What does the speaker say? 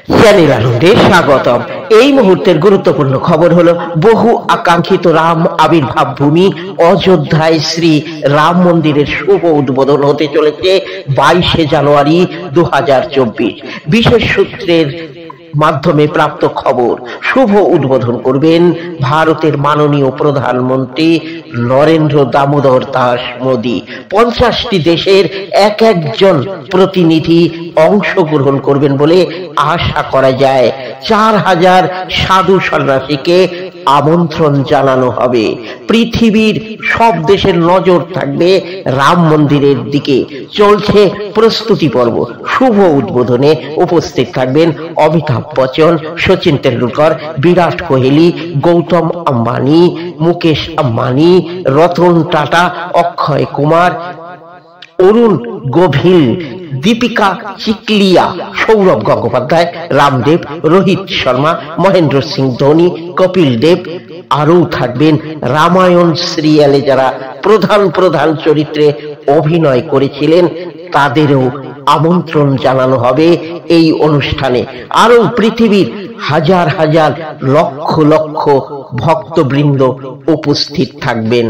Channel আনন্দে স্বাগতম। এই মুহূর্তের গুরুত্বপূর্ণ খবর হলো, বহু আকাঙ্ক্ষিত রাম আবির্ভাব ভূমি অযোধ্যায় শ্রী রাম মন্দিরের শুভ উদ্বোধন হতে চলেছে 22শে জানুয়ারি 2024। বিশেষ সূত্রের মাধ্যমে প্রাপ্ত খবর, শুভ উদ্বোধন করবেন ভারতের মাননীয় প্রধানমন্ত্রী নরেন্দ্র দামোদর দাস মোদী। 50টি দেশের এক একজন প্রতিনিধি অংশগ্রহণ করবেন বলে আশা করা যায়। 4000 সাধু সন্ন্যাসীকে আমন্ত্রণ জানানো হবে। পৃথিবীর সব দেশের নজর থাকবে রাম মন্দিরের দিকে। চলছে প্রস্তুতি পর্ব। শুভ উদ্বোধনে উপস্থিত থাকবেন অমিতাভ বচ্চন, সচিন তেন্ডুলকর, বিরাট কোহলি, গৌতম আম্বানি, মুকেশ আম্বানি, রতন টাটা, অক্ষয় কুমার, অরুণ গোভিল, দীপিকা চিকলিয়া, সৌরভ গঙ্গোপাধ্যায়, রামদেব, রোহিত শর্মা, মহেন্দ্র সিং ধোনি, কপিল দেব। আরও থাকবেন রামায়ণ সিরিয়ালে যারা প্রধান চরিত্রে অভিনয় করেছিলেন, তাদেরও আমন্ত্রণ জানানো হবে এই অনুষ্ঠানে। আরও পৃথিবীর হাজার হাজার লক্ষ লক্ষ ভক্তবৃন্দ উপস্থিত থাকবেন।